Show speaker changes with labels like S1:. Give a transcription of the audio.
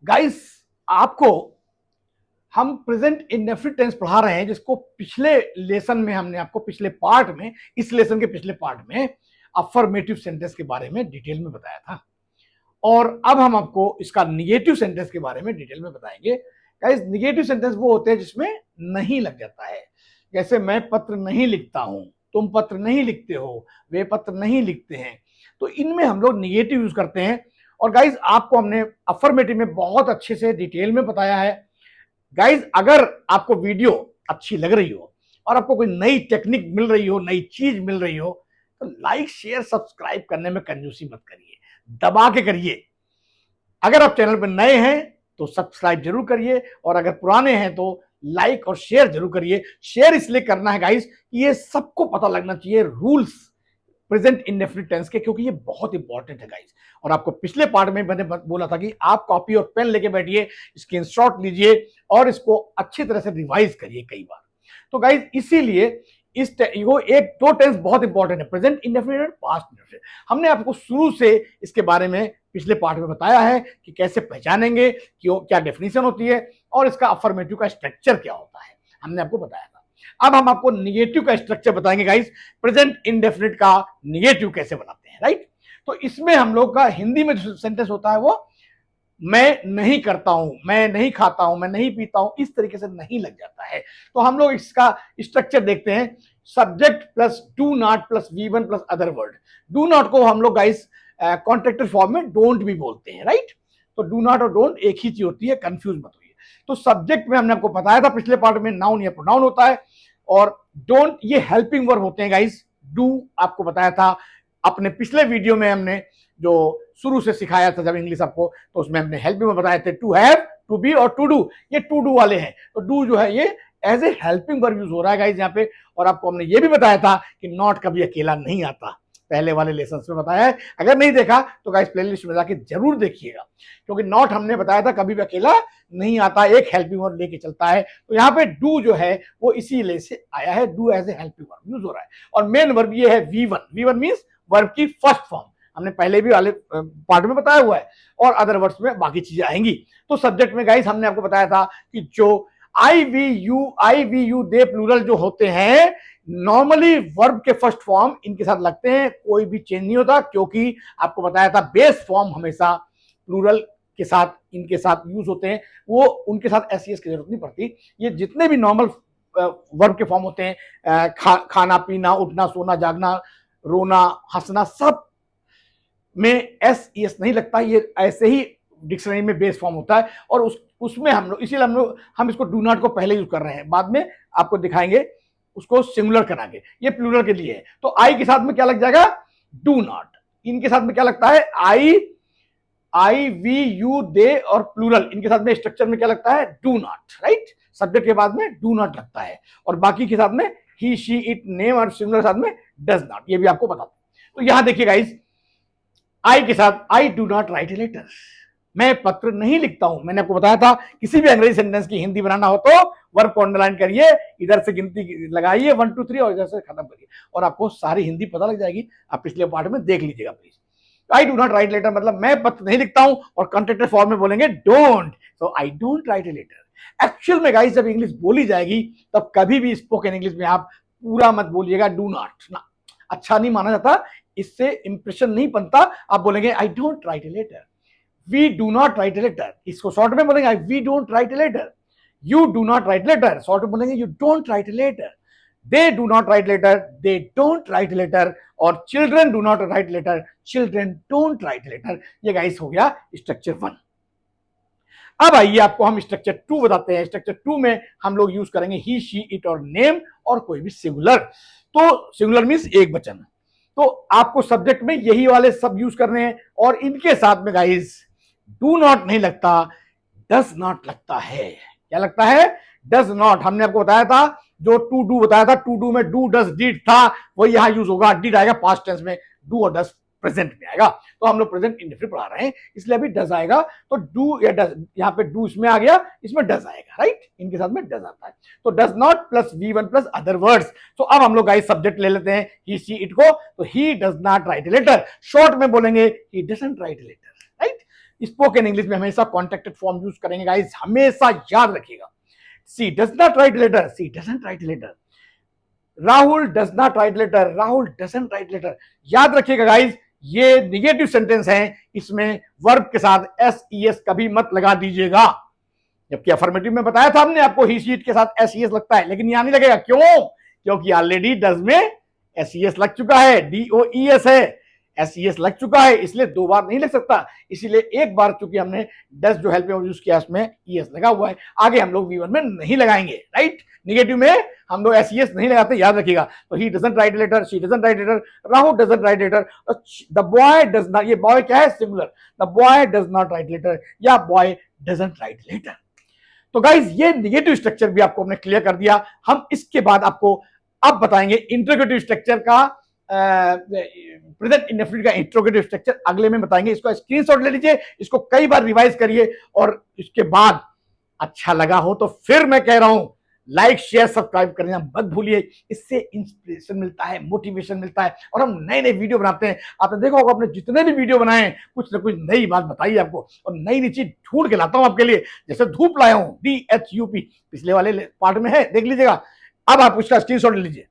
S1: Guys, आपको हम present indefinite tense पढ़ा रहे हैं, जिसको पिछले लेसन में हमने आपको पिछले पार्ट में, इस लेसन के पिछले पार्ट में अफर्मेटिव सेंटेंस के बारे में डिटेल में बताया था। और अब हम आपको इसका निगेटिव सेंटेंस के बारे में डिटेल में बताएंगे। गाइस, निगेटिव सेंटेंस वो होते हैं जिसमें नहीं लग जाता है। जैसे मैं पत्र नहीं लिखता हूं, तुम पत्र नहीं लिखते हो, वे पत्र नहीं लिखते हैं। तो इनमें हम लोग निगेटिव यूज करते हैं। और गाइस, आपको हमने अफर्मेटिव में बहुत अच्छे से डिटेल में बताया है। गाइज, अगर आपको वीडियो अच्छी लग रही हो और आपको कोई नई टेक्निक मिल रही हो, नई चीज मिल रही हो, तो लाइक शेयर सब्सक्राइब करने में कंजूसी मत करिए, दबा के करिए। अगर आप चैनल पर नए हैं तो सब्सक्राइब जरूर करिए, और अगर पुराने हैं तो लाइक और शेयर जरूर करिए। शेयर इसलिए करना है गाइज, ये सबको पता लगना चाहिए रूल्स प्रेजेंट इंडेफिनिट टेंस के, क्योंकि ये बहुत इंपॉर्टेंट है गाइज। और आपको पिछले पार्ट में मैंने बोला था कि आप कॉपी और पेन लेके बैठिए, स्क्रीनशॉट लीजिए और इसको अच्छी तरह से रिवाइज करिए कई बार। तो गाइज, इसीलिए वो एक दो टेंस बहुत इंपॉर्टेंट है, प्रेजेंट इंडेफिनिट और पास्ट इंडेफिनिट। हमने आपको शुरू से इसके बारे में पिछले पार्ट में बताया है कि कैसे पहचानेंगे, क्यों, क्या डेफिनेशन होती है और इसका अफर्मेटिव का स्ट्रक्चर क्या होता है, हमने आपको बताया था। अब हम आपको निगेटिव का स्ट्रक्चर बताएंगे गाइस, प्रेजेंट इंडेफिनिट का निगेटिव कैसे बनाते हैं, राइट। तो इसमें हम लोग का हिंदी में जो सेंटेंस होता है वो मैं नहीं करता हूं, मैं नहीं खाता हूं, मैं नहीं पीता हूं, इस तरीके से नहीं लग जाता है। तो हम लोग इसका स्ट्रक्चर देखते हैं, subject plus do not plus V1 plus other word. Do not को हम लोग गाइस कॉन्ट्रैक्टर फॉर्म में डोंट भी बोलते हैं, राइट। तो डू नॉट और डोंट एक ही चीज होती है, कंफ्यूज मत होइए। तो सब्जेक्ट में हमने आपको बताया था पिछले पार्ट में नाउन या प्रोनाउन होता है, और डोंट ये हेल्पिंग वर्ब होते हैं गाइस। डू आपको बताया था अपने पिछले वीडियो में, हमने जो शुरू से सिखाया था जब इंग्लिश आपको, तो उसमें हमने हेल्पिंग वर्ब बताए थे, टू हैव, टू बी और टू डू। ये टू डू वाले हैं, तो डू जो है ये as a helping verb use हो रहा है गाइस यहाँ पे। और आपको हमने ये भी बताया था कि नॉट कभी अकेला नहीं आता, पहले वाले लेसन में बताया है। अगर नहीं देखा तो गाइस प्लेलिस्ट में जाके जरूर देखिएगा, क्योंकि नॉट हमने बताया था कभी भी अकेला नहीं आता, एक हेल्पिंग वर्ब लेके चलता है। तो यहाँ पे डू जो है वो इसी ले से आया है, do as a helping verb use हो रहा है। और मेन वर्ब ये है V1। V1 मींस वर्ब की फर्स्ट फॉर्म, हमने पहले भी वाले पार्ट में बताया हुआ है, और अदर वर्ड्स में बाकी चीजें आएंगी। तो सब्जेक्ट में गाइस हमने आपको बताया था कि जो आई वी यू दे प्लूरल जो होते हैं, नॉर्मली वर्ब के फर्स्ट फॉर्म इनके साथ लगते हैं, कोई भी चेंज नहीं होता, क्योंकि आपको बताया था बेस फॉर्म हमेशा प्लूरल के साथ, इनके साथ यूज होते हैं, वो उनके साथ एस की जरूरत नहीं पड़ती। ये जितने भी नॉर्मल वर्ब के फॉर्म होते हैं, खाना पीना, उठना सोना जागना, रोना हंसना, सब में एस नहीं लगता, ये ऐसे ही डिक्शनरी में बेस फॉर्म होता है। और उसमें हम लोग इसीलिए हम इसको डू नॉट को पहले यूज कर रहे हैं, बाद में आपको दिखाएंगे उसको सिंगुलर कराएंगे, ये प्लूरल के लिए है। तो आई के साथ में क्या लग जाएगा, डू नॉट। इनके साथ में क्या लगता है, आई वी यू दे, और प्लूरल इनके साथ में स्ट्रक्चर में क्या लगता है, डू नॉट, राइट। सब्जेक्ट के बाद में डू नॉट लगता है, और बाकी के साथ में ही शी इट नेम और सिंगुलर साथ में डज नॉट, ये भी आपको बता दूं। तो यहां देखिए गाइस, आई के साथ I do not write a letter, मैं पत्र नहीं लिखता हूं। मैंने आपको बताया था किसी भी अंग्रेजी सेंटेंस की हिंदी बनाना हो तो वर्ब को अंडरलाइन करिए, इधर से गिनती लगाइए 1 2 3 और इधर से खत्म करिए, और आपको सारी हिंदी पता लग जाएगी। आप पिछले पार्ट में देख लीजिएगा please. I do not write letter मतलब मैं पत्र नहीं लिखता हूं, और कॉन्ट्रैक्टर फॉर्म में बोलेंगे डोंट, तो I don't write a letter. Actual में गाइस जब इंग्लिश बोली जाएगी तब कभी भी स्पोकन इंग्लिश में आप पूरा मत बोलिएगा डू नॉट ना, अच्छा नहीं माना जाता, इससे इंप्रेशन नहीं बनता। आप बोलेंगे I don't write a letter, we do not write a letter, इसको शॉर्ट में बोलेंगे we don't write a letter, you do not write letter, short में बोलेंगे you don't write a letter, they do not write letter, they don't write letter, और children do not write letter, children don't write letter. ये guys हो गया structure 1। अब आइए आपको हम स्ट्रक्चर 2 बताते हैं। स्ट्रक्चर 2 में हम लोग यूज करेंगे ही शी इट और नेम, और कोई भी सिंगुलर। तो सिंगुलर मींस एक वचन, तो आपको सब्जेक्ट में यही वाले सब यूज करने हैं, और इनके साथ में गाइस डू नॉट नहीं लगता, डज नॉट लगता है। क्या लगता है, डज नॉट। हमने आपको बताया था जो टू डू बताया था, टू डू में डू डज डिड था, वो यहां यूज होगा, डिड आएगा पास्ट टेंस में, डू और डज प्रेजेंट में आएगा। तो हम लोग प्रेजेंट इंडेफिनिट पढ़ा रहे हैं, इसलिए अभी डज आएगा, तो डू या डज, यहाँ पे डू इसमें आ गया, इसमें डज आएगा, राइट। इनके साथ में डज आता है, तो does not plus V1 plus other words. तो अब हम लोग गाइस सब्जेक्ट ले लेते हैं ही शी इट को, तो he does not write a letter, short में बोलेंगे he doesn't write a letter, right. Spoken English में हमेशा कॉन्ट्रैक्टेड फॉर्म यूज करेंगे गाइस, हमेशा याद रखिएगा। She does not write letter, she doesn't write letter. Rahul does not write letter, Rahul doesn't write letter. याद रखिएगा गाइस, ये निगेटिव सेंटेंस है, इसमें वर्ब के साथ एस ई एस कभी मत लगा दीजिएगा। जबकि अफर्मेटिव में बताया था हमने आपको, ही शीट के साथ एस ई एस लगता है, लेकिन यहां नहीं लगेगा। क्यों? क्योंकि ऑलरेडी डज में एस ई एस लग चुका है, डी ओ ई एस है, एस ई एस लग चुका है, इसलिए दो बार नहीं लग सकता। इसीलिए एक बार चूंकि हमने डज जो हेल्प में यूज किया उसमें ई एस लगा हुआ है, आगे हम लोग V1 में नहीं लगाएंगे, राइट। निगेटिव में हम लोग एस ई एस नहीं लगाते, याद रखिएगा। तो he doesn't write letter, she doesn't write letter, Rahul doesn't write letter, the boy does not, ये बॉय क्या है? Singular. The boy does not write letter या बॉय डजंट राइट लेटर। तो गाइज ये निगेटिव स्ट्रक्चर भी आपको हमने क्लियर कर दिया। हम इसके बाद आपको अब बताएंगे इंट्रोगेटिव स्ट्रक्चर का, प्रेजेंट इंडेफिनिट का इंट्रोगेटिव स्ट्रक्चर अगले में बताएंगे। इसको स्क्रीनशॉट ले लीजिए, इसको कई बार रिवाइज करिए, और इसके बाद अच्छा लगा हो तो फिर मैं कह रहा हूं लाइक शेयर सब्सक्राइब करना मत भूलिए। इससे इंस्पिरेशन मिलता है, मोटिवेशन मिलता है, और हम नए नए वीडियो बनाते हैं। आपने देखा होगा, अपने जितने भी वीडियो बनाए हैं कुछ ना कुछ नई बात बताई आपको, और नई नई चीज ढूंढ के लाता हूं आपके लिए। जैसे धूप लाया हूं, DHUP, पिछले वाले पार्ट में है, देख लीजिएगा। अब आप उसका स्क्रीनशॉट ले लीजिए।